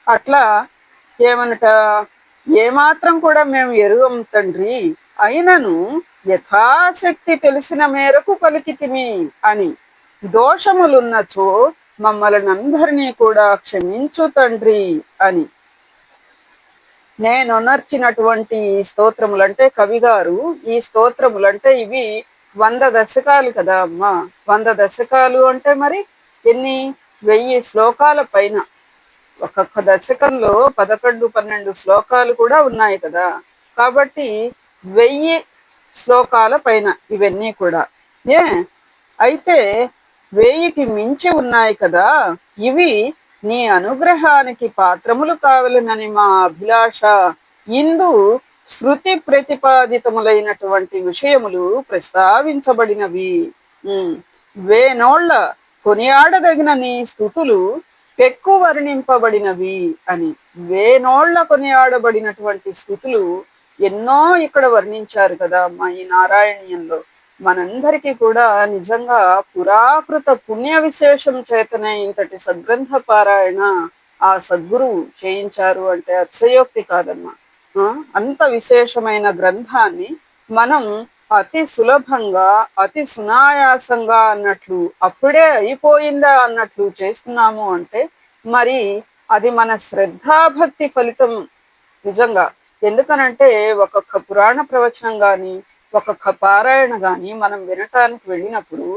అట్లా ఏమనట, ఏమాత్రం కూడా మేము ఎరుగం తండ్రి, అయినను యథాశక్తి తెలిసిన మేరకు పలికితిమి అని. దోషములున్నచో మమ్మల్ని అందరినీ కూడా క్షమించు తండ్రి అని. నేను నర్చినటువంటి స్తోత్రములు అంటే కవి గారు ఈ స్తోత్రములు అంటే ఇవి 100 దశకాలు కదా అమ్మా. 100 దశకాలు అంటే మరి ఎన్ని 1000 శ్లోకాల పైన. ఒక్కొక్క దశకంలో 11, 12 శ్లోకాలు కూడా ఉన్నాయి కదా. కాబట్టి 1000 శ్లోకాల పైన ఇవన్నీ కూడా. ఏ అయితే 1000కి మించి ఉన్నాయి కదా. ఇవి నీ అనుగ్రహానికి పాత్రములు కావాలనని మా అభిలాష. ఇందు శృతి ప్రతిపాదితములైనటువంటి విషయములు ప్రస్తావించబడినవి. వేనోళ్ళ కొనియాడదగిన నీ స్థుతులు పెక్కు వర్ణింపబడినవి అని. వేనోళ్ల కొనియాడబడినటువంటి స్థుతులు ఎన్నో ఇక్కడ వర్ణించారు కదా మా ఈ నారాయణీయంలో. మనందరికీ కూడా నిజంగా పురాకృత పుణ్య విశేషం చేతనే ఇంతటి సద్గ్రంథ పారాయణ ఆ సద్గురువు చేయించారు అంటే అతిశయోక్తి కాదమ్మా. అంత విశేషమైన గ్రంథాన్ని మనం అతి సులభంగా అతి సునాయాసంగా అన్నట్లు అప్పుడే అయిపోయిందా అన్నట్లు చేస్తున్నాము అంటే మరి అది మన శ్రద్ధాభక్తి ఫలితం నిజంగా. ఎందుకనంటే ఒక్కొక్క పురాణ ప్రవచనం గాని ఒక్కొక్క పారాయణ గాని మనం వినటానికి వెళ్ళినప్పుడు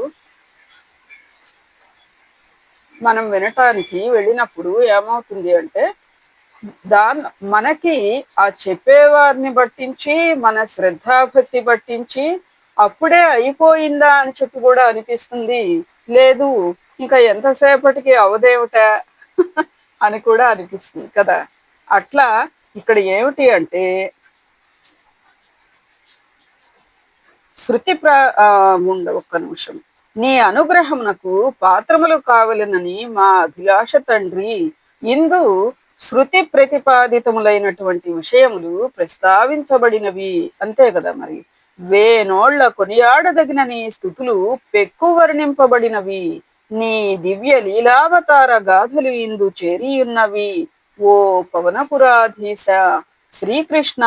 ఏమవుతుంది అంటే మనకి ఆ చెప్పేవారిని బట్టించి మన శ్రద్ధాభక్తి బట్టించి అప్పుడే అయిపోయిందా అని చెప్పి కూడా అనిపిస్తుంది. లేదు ఇంకా ఎంతసేపటికి అవదేవట అని కూడా అనిపిస్తుంది కదా. అట్లా ఇక్కడ ఏమిటి అంటే శృతి ఒక్క నిమిషం. నీ అనుగ్రహమునకు పాత్రములు కావలనని మా అభిలాష తండ్రి. ఇందు శృతి ప్రతిపాదితములైనటువంటి విషయములు ప్రస్తావించబడినవి అంతే కదా. మరి వేనోళ్ల కొనియాడదగిన నీ స్థుతులు పెక్కు వర్ణింపబడినవి. నీ దివ్య లీలావతార గాథలు ఇందు చేరియున్నవి. ఓ పవనపురాధీశ శ్రీకృష్ణ,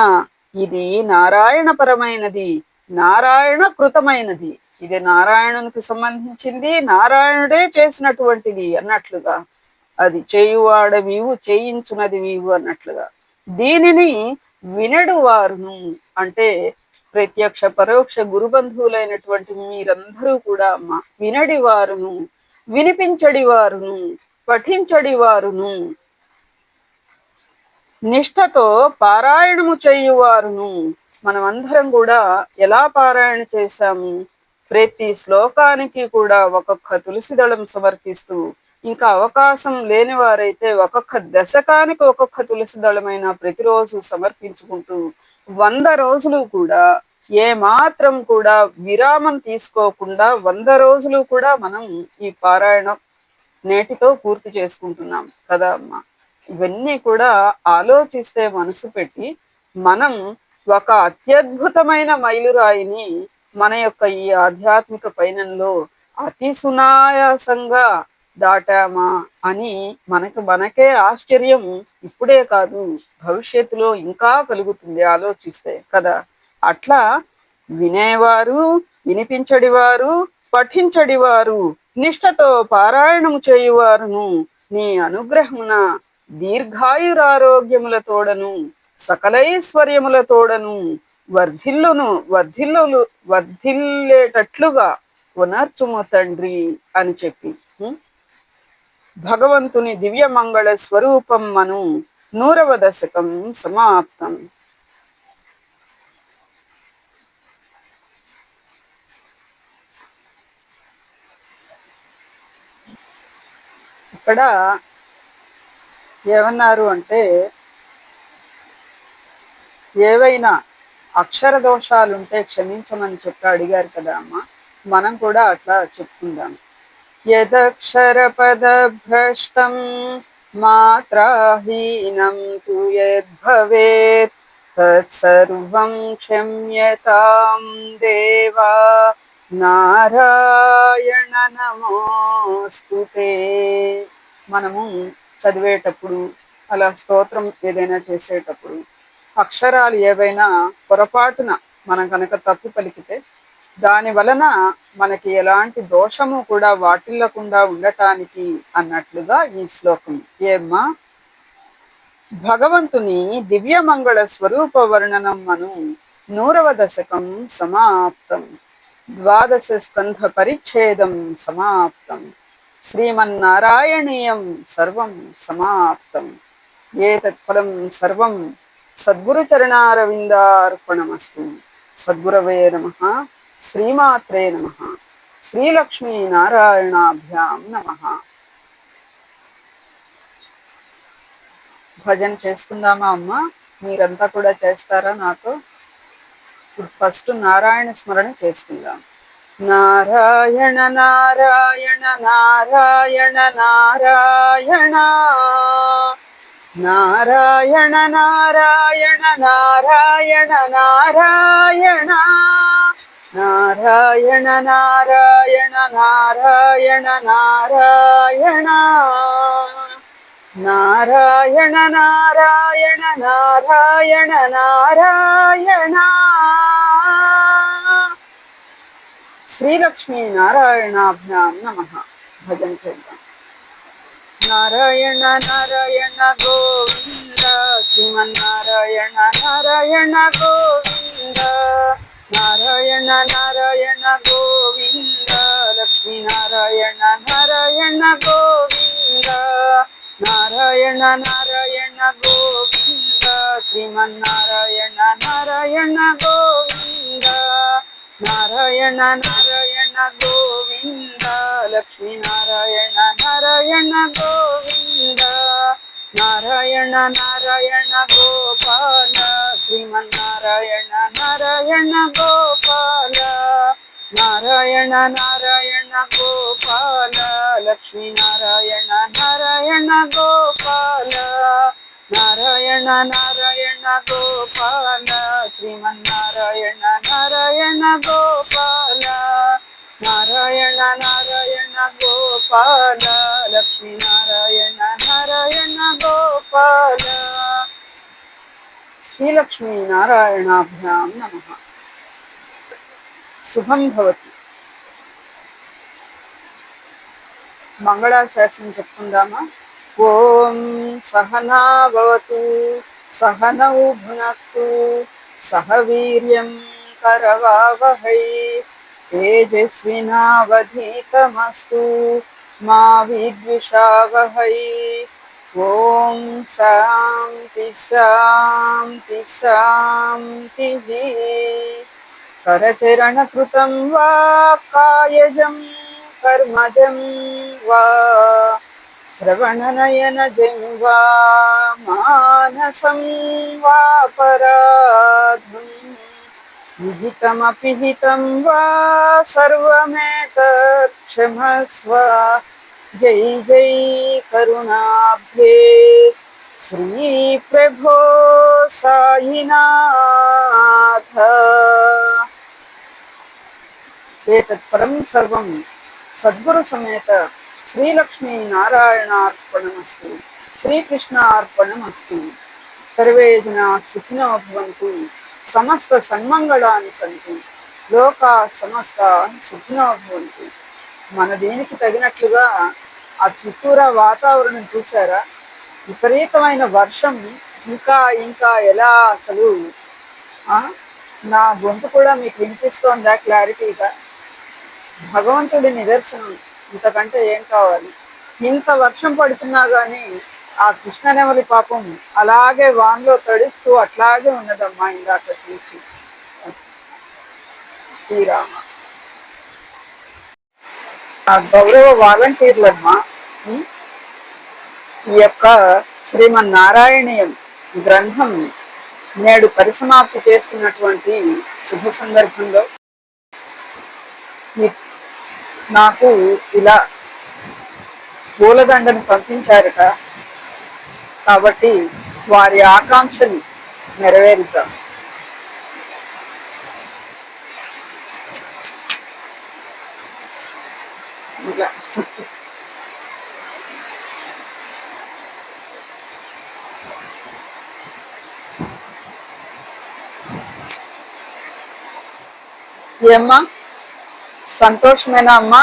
ఇది నారాయణ పరమైనది, నారాయణ కృతమైనది. ఇది నారాయణునికి సంబంధించింది, నారాయణుడే చేసినటువంటిది అన్నట్లుగా. అది చేయువాడవివు చేయించున్నది వీవు అన్నట్లుగా. దీనిని వినడు వారును అంటే ప్రత్యక్ష పరోక్ష గురుబంధువులైనటువంటి మీరందరూ కూడా అమ్మ వినడి వారును, వినిపించడి వారును, పఠించడి వారును, నిష్ఠతో పారాయణము చేయువారును. మనమందరం కూడా ఎలా పారాయణ చేశాము? ప్రతి శ్లోకానికి కూడా ఒక్కొక్క తులసి దళం సమర్పిస్తూ, ఇంకా అవకాశం లేని వారైతే ఒక్కొక్క దశకానికి ఒక్కొక్క తులసి దళమైన ప్రతిరోజు సమర్పించుకుంటూ 100 రోజులు కూడా ఏమాత్రం కూడా విరామం తీసుకోకుండా 100 రోజులు కూడా మనం ఈ పారాయణం నేటితో పూర్తి చేసుకుంటున్నాం కదా అమ్మా. ఇవన్నీ కూడా ఆలోచిస్తే మనసు పెట్టి మనం ఒక అత్యద్భుతమైన మైలురాయిని మన యొక్క ఈ ఆధ్యాత్మిక పయనంలో అతి సునాయాసంగా దాటామా అని మనకే ఆశ్చర్యం ఇప్పుడే కాదు భవిష్యత్తులో ఇంకా కలుగుతుంది ఆలోచిస్తే కదా. అట్లా వినేవారు, వినిపించడివారు, పఠించడివారు, నిష్ఠతో పారాయణము చేయువారును నీ అనుగ్రహమున దీర్ఘాయురారోగ్యములతోడను సకలైశ్వర్యములతోడను వర్ధిల్లేటట్లుగా ఉనర్చుము తండ్రి అని చెప్పి భగవంతుని దివ్య మంగళ స్వరూపం మను 100వ దశకం సమాప్తం. ఇక్కడ ఏమన్నారు అంటే ఏవైనా అక్షర దోషాలుంటే క్షమించమని చెప్పి అడిగారు కదా అమ్మ. మనం కూడా అట్లా చెప్పుకుందాం. యదక్షర పద భ్రష్టం మాత్రాహీనం తు యద్భవేత్ తత్సర్వం క్షమ్యతాం దేవా నారాయణ నమోస్తుతే. మనము చదివేటప్పుడు అలా స్తోత్రం ఏదైనా చేసేటప్పుడు అక్షరాలు ఏవైనా పొరపాటున మనం కనుక తప్పు పలికితే దాని వలన మనకి ఎలాంటి దోషము కూడా వాటిల్లకుండా ఉండటానికి అన్నట్లుగా ఈ శ్లోకం. ఏమ్మా భగవంతుని దివ్యమంగళ స్వరూప వర్ణనం అను 100వ దశకం సమాప్తం. ద్వాదశ స్కంధ పరిచ్ఛేదం సమాప్తం. శ్రీమన్నారాయణీయం సర్వం సమాప్తం. ఏతత్ ఫలం సర్వం సద్గురుచరణారవిందార్పణమస్తు. సద్గురవే నమః. శ్రీమాత్రే నమః. శ్రీలక్ష్మీనారాయణాభ్యాం నమః. భజన చేసుకుందామా అమ్మ? మీరంతా కూడా చేస్తారా నాతో? ఇప్పుడు ఫస్ట్ నారాయణ స్మరణ చేసుకుందాం. నారాయణ నారాయణ నారాయణ నారాయణ నారాయణ నారాయణ నారాయణ నారాయణ నారాయణ నారాయణ నారాయణ నారాయణ నారాయణ నారాయణ నారాయణ నారాయణ. శ్రీలక్ష్మీ నారాయణాభ్యాం నమః. భజన చేద్దాం. నారాయణ నారాయణ గోవింద శ్రీమన్నారాయణ నారాయణ గోవింద నారాయణ నారాయణ గోవింద లక్ష్మీనారాయణ నారాయణ గోవింద నారాయణ నారాయణ గోవింద శ్రీమన్నారాయణ నారాయణ గోవింద నారాయణ నారాయణ గోవింద లక్ష్మీనారాయణ నారాయణ గోవింద నారాయణ నారాయణ గోపాల శ్రీమన్నారాయణ నారాయణ గోపాల నారాయణ నారాయణ గోపాల లక్ష్మీనారాయణ నారాయణ గోపాల నారాయణ నారాయణ గోపాల శ్రీమన్నారాయణ నారాయణ గోపాల నారాయణ నారాయణ గోపాల లక్ష్మీనారాయణ నారాయణ గోపాల. శ్రీలక్ష్మీ నారాయణాభ్యాం నమః. శుభం భవతి. మంగళాశాసనం చెప్పుకుందామా? ఓం సహనా భవతు సహనౌ భునక్తు సహ వీర్యం కరవావహై తేజస్వినావధీతమస్తు మా విద్విషావహై. ఓం శాంతి శాంతి శాంతి. కరచరణకృతం వా కాయజం కర్మజం వా శ్రవణనయనజం వా మానసం వా పరాధం విహితమపి హితం వా సర్వమేతత్ క్షమస్వ. జై జై కరుణాబ్ధే శ్రీ ప్రభో సాయినాథ. ఏతత్ పరం సర్వం సద్గురు సమేత శ్రీలక్ష్మీ నారాయణార్పణమస్తు. శ్రీకృష్ణ అర్పణమస్తు. సర్వే జనా సుఖినో భవంతు. సమస్త సన్మంగళాన్ని సంతు. లోకా సమస్త సుఖినో భవంతు. మన దీనికి తగినట్లుగా ఆ చుట్టూరా వాతావరణం చూసారా? విపరీతమైన వర్షం. ఇంకా ఇంకా ఎలా అసలు నా గొంతు కూడా మీకు వినిపిస్తోందా క్లారిటీగా? భగవంతుడి నిదర్శనం. ఇంతకంటే ఏం కావాలి? ఇంత వర్షం పడుతున్నా కానీ ఆ కృష్ణనెమలి పాపం అలాగే వాన్లో తడుస్తూ అట్లాగే ఉన్నదమ్మా ఇందాక చూసి. శ్రీరామ. ఆ గౌరవ వాలంటీర్లమ్మా ఈ యొక్క శ్రీమన్నారాయణీయం గ్రంథం నేడు పరిసమాప్తి చేసుకున్నటువంటి శుభ సందర్భంలో నాకు ఇలా పూలదండను పంపించారట. కాబట్టి వారి ఆకాంక్షలు నెరవేరుతాం. ఇలా ఏమ్మా సంతోషమేనా అమ్మా?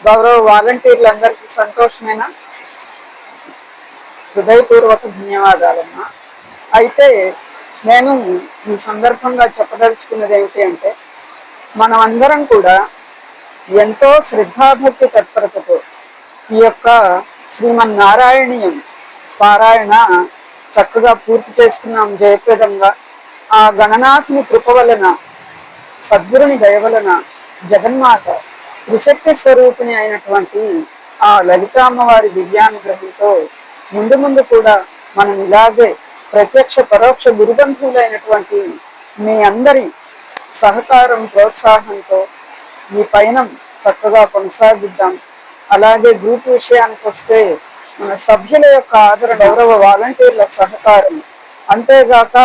గౌరవ వాలంటీర్లందరికీ సంతోషమేనా? హృదయపూర్వక ధన్యవాదాలమ్మా. అయితే నేను ఈ సందర్భంగా చెప్పదలుచుకున్నది ఏమిటి అంటే, మనం అందరం కూడా ఎంతో శ్రద్ధాభక్తి తత్పరతతో ఈ యొక్క శ్రీమన్నారాయణీయం పారాయణ చక్కగా పూర్తి చేసుకున్నాం జయప్రదంగా. ఆ గణనాథుని కృప వలన, సద్గురుని దయ వలన, జగన్మాత త్రిశక్తి స్వరూపిణి అయినటువంటి ఆ లలితామ్మవారి దివ్యానుగ్రహంతో ముందు ముందు కూడా మనం ఇలాగే ప్రత్యక్ష పరోక్ష గురుబంధువులైనటువంటి మీ అందరి సహకారం ప్రోత్సాహంతో ఈ పయనం చక్కగా కొనసాగిద్దాం. అలాగే గ్రూప్ విషయానికి వస్తే మన సభ్యుల యొక్క ఆదరణ, గౌరవ వాలంటీర్ల సహకారం, అంతేగాక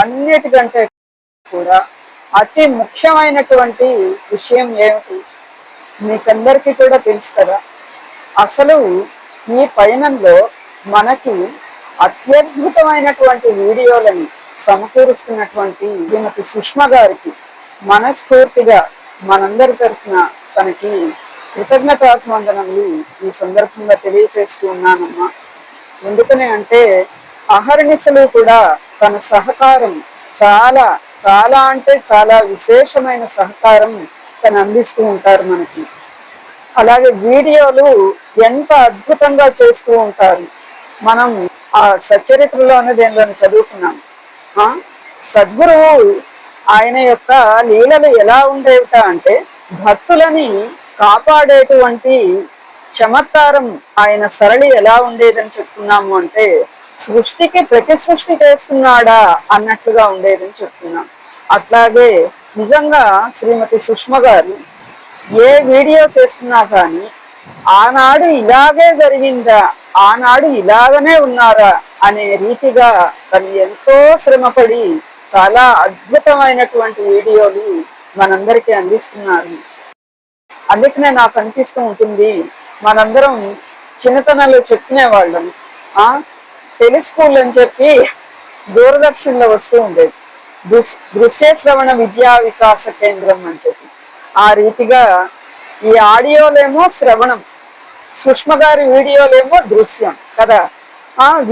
అన్నిటికంటే కూడా అతి ముఖ్యమైనటువంటి విషయం ఏమిటి మీకందరికీ కూడా తెలుసు కదా. అసలు ఈ పయనంలో మనకి అత్యద్భుతమైనటువంటి వీడియోలని సమకూరుస్తున్నటువంటి శ్రీమతి సుష్మ గారికి మనస్ఫూర్తిగా మనందరి తరఫున తనకి కృతజ్ఞతాభివందనములు ఈ సందర్భంగా తెలియజేస్తూ ఉన్నానమ్మా. ఎందుకని అంటే అహర్నిశలు కూడా తన సహకారం చాలా చాలా అంటే చాలా విశేషమైన సహకారం తను అందిస్తూ ఉంటారు మనకి. అలాగే వీడియోలు ఎంత అద్భుతంగా చేస్తూ ఉంటారు. మనం ఆ సచ్చరిత్రలో అనేది దేనిలో చదువుకున్నాం. సద్గురువు ఆయన యొక్క లీలలు ఎలా ఉండేవిట అంటే భక్తులని కాపాడేటువంటి చమత్కారం ఆయన సరళి ఎలా ఉండేదని చెప్తున్నాము అంటే సృష్టికి ప్రతి సృష్టి చేస్తున్నాడా అన్నట్లుగా ఉండేదని చెప్తున్నాం. అట్లాగే నిజంగా శ్రీమతి సుష్మ గారు ఏ వీడియో చేస్తున్నా కానీ ఆనాడు ఇలాగే జరిగిందా, ఆనాడు ఇలాగనే ఉన్నారా అనే రీతిగా తను ఎంతో శ్రమపడి చాలా అద్భుతమైనటువంటి వీడియోలు మనందరికీ అందిస్తున్నారు. అందుకనే నాకు అనిపిస్తూ ఉంటుంది, మనందరం చిన్నతనంలో చెప్పుకునేవాళ్ళం టెలిస్కూల్ అని చెప్పి దూరదర్శన్లో వస్తూ ఉండేది, దృశ్య శ్రవణ విద్యా వికాస కేంద్రం అని చెప్పి. ఆ రీతిగా ఈ ఆడియోలేమో శ్రవణం, సుష్మ గారి వీడియోలేమో దృశ్యం కదా.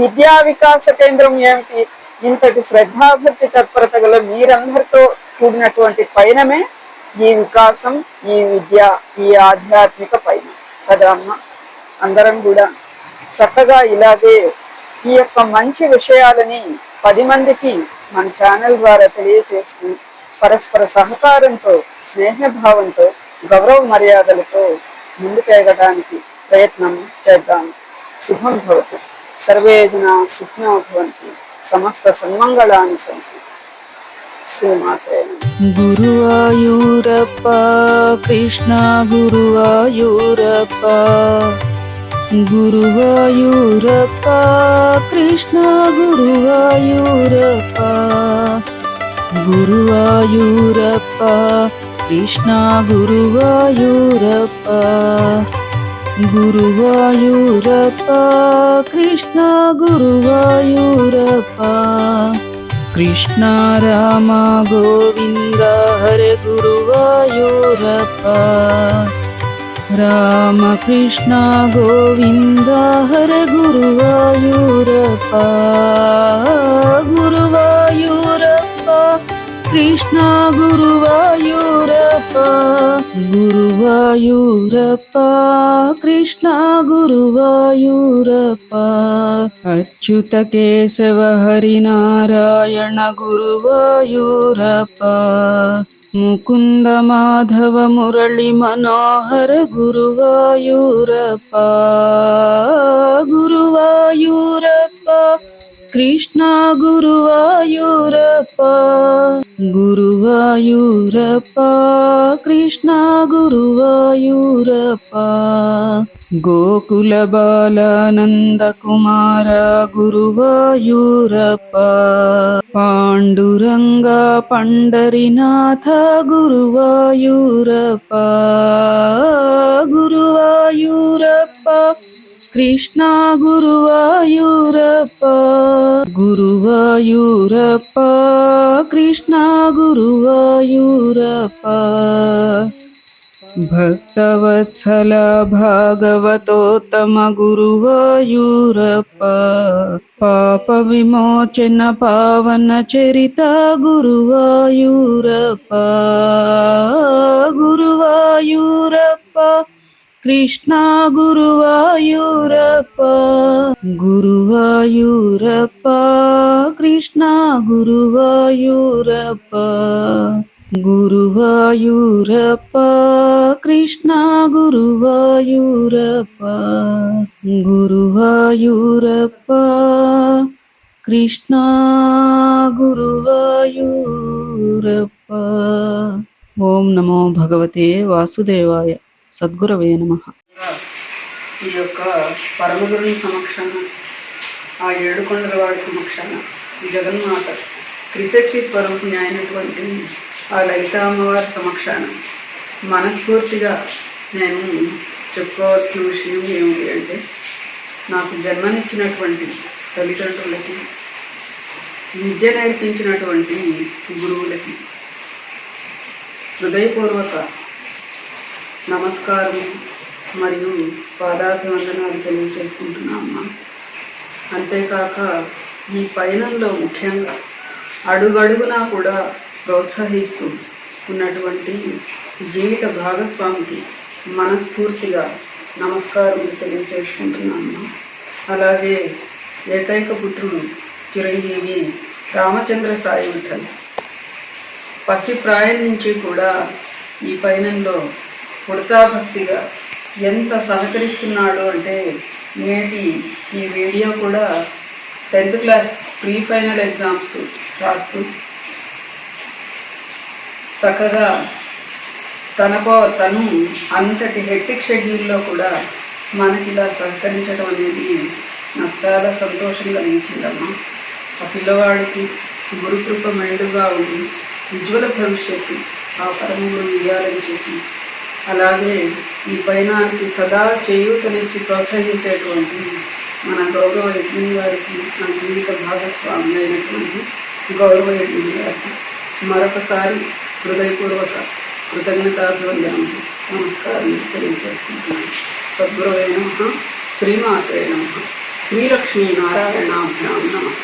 విద్యా వికాస కేంద్రం ఏమిటి? ఇంతటి శ్రద్ధాభక్తి తత్పరత గల మీరందరితో కూడినటువంటి పయనమే ఈ వికాసం, ఈ విద్య, ఈ ఆధ్యాత్మిక పయనం కదా అమ్మ. అందరం కూడా చక్కగా ఇలాగే ఈ యొక్క మంచి విషయాలని 10 మందికి మన ఛానల్ ద్వారా తెలియజేస్తూ పరస్పర సహకారంతో, స్నేహభావంతో, గౌరవ మర్యాదలతో ముందుకెగడానికి ప్రయత్నం చేద్దాం. శుభం భవతు. సర్వే జనా సుఖినో భవంతు. సమస్త సన్మంగళాని సంతు. శ్రీమాత్రే నమః. గురువాయూరప్ప కృష్ణ గురువాయూరప్ప, గురువాయూరప్ప కృష్ణ గురువాయూరప్ప, గురువాయూరప్ప కృష్ణ గురువాయూరప్ప, గురువాయూరప్ప కృష్ణ గురువాయూరప్ప. కృష్ణ రామ గోవింద హరే గురువాయూరప్ప, రామ కృష్ణ గోవింద హరే గురువాయూరప్ప, గురువాయూరప్ప కృష్ణ గురువాయూరప్ప, గురువాయూరప్ప కృష్ణ గురువాయూరప్ప. అచ్యుత కేశవ హరి నారాయణ గురువాయూరప్ప, ముకుంద మాధవ మురళి మనోహర గురువాయూరప్ప, గురువాయూరప్ప కృష్ణ గురువాయూరప్ప, గురువాయూరప్ప కృష్ణ గురువాయూరప్ప. గోకుల బాలానంద కుమార గురువాయూరప్ప, పాండురంగ పండరినాథ గురువాయూరప్ప, గురువాయూరప్ప కృష్ణ గురువాయూరప్ప, గురువాయూరప్ప కృష్ణ గురువాయూరప్ప. ಭಕ್ತವತ್ಸಲ ಭಾಗವತೋತ್ತಮ ಗುರುವಾಯೂರಪ್ಪ, ಪಾಪ ವಿಮೋಚನ ಪಾವನ ಚರಿತ ಗುರುವಾಯೂರಪ್ಪ, ಗುರುವಾಯೂರಪ್ಪ ಕೃಷ್ಣ ಗುರುವಾಯೂರಪ್ಪ, ಗುರುವಾಯೂರಪ್ಪ ಕೃಷ್ಣ ಗುರುವಾಯೂರಪ್ಪ, ಗುರುವಾಯೂರಪ್ಪ ಕೃಷ್ಣ ಗುರುವಾಯೂರಪ್ಪ, ಗುರುವಾಯೂರಪ್ಪ ಕೃಷ್ಣ ಗುರುವಾಯೂರಪ್ಪ. ఓం నమో భగవతే వాసుదేవాయ. సద్గురవే నమః. ఈ యొక్క పరమగురుని సమక్షాన, ఆ ఏడుకొండల వాడి సమక్షాన, జగన్మాత త్రిశక్తి స్వరూపిణి అయినటువంటి ఆ లలితా అమ్మవారి సమక్షాన మనస్ఫూర్తిగా నేను చెప్పుకోవాల్సిన విషయం ఏమిటి అంటే, నాకు జన్మనిచ్చినటువంటి తల్లిదండ్రులకి, విద్య నేర్పించినటువంటి గురువులకి హృదయపూర్వక నమస్కారం మరియు పాదాభివందనాలు తెలియజేసుకుంటున్నామా. అంతేకాక ఈ పయనంలో ముఖ్యంగా అడుగడుగునా కూడా ప్రోత్సహిస్తూ ఉన్నటువంటి జీవిత భాగస్వామికి మనస్ఫూర్తిగా నమస్కారం తెలియజేసుకుంటున్నాము. అలాగే ఏకైక పుత్రుడు చిరంజీవి రామచంద్ర సాయి విఠల్ పసి ప్రాయం నుంచి కూడా ఈ పయనంలో ఉడతాభక్తిగా ఎంత సహకరిస్తున్నాడు అంటే, నేటి ఈ వీడియో కూడా 10th class pre final exams రాస్తూ చక్కగా తను అంతటి హెక్టిక్ షెడ్యూల్లో కూడా మనకి ఇలా సహకరించడం అనేది నాకు చాలా సంతోషం కలిగించిందమ్మా. ఆ పిల్లవాడికి గురుకృప మెండుగా ఉండి ఉజ్వల భవిష్యత్తు ఆ పరమ గురువు ఇవ్వాలని చెప్పి, అలాగే ఈ పయనానికి సదా చేయూతనిచ్చి ప్రోత్సహించేటువంటి మన గౌరవ యజ్ఞి గారికి, నా జీవిత భాగస్వామి అయినటువంటి గౌరవ యజ్ఞి గారికి మరొకసారి హృదయపూర్వక కృతజ్ఞతాభివందనము, నమస్కారం తెలియజేసుకుంటున్నాను. సద్గురవే నమః. శ్రీమాత్రే నమః. శ్రీలక్ష్మీ నారాయణాభ్యాం నమః.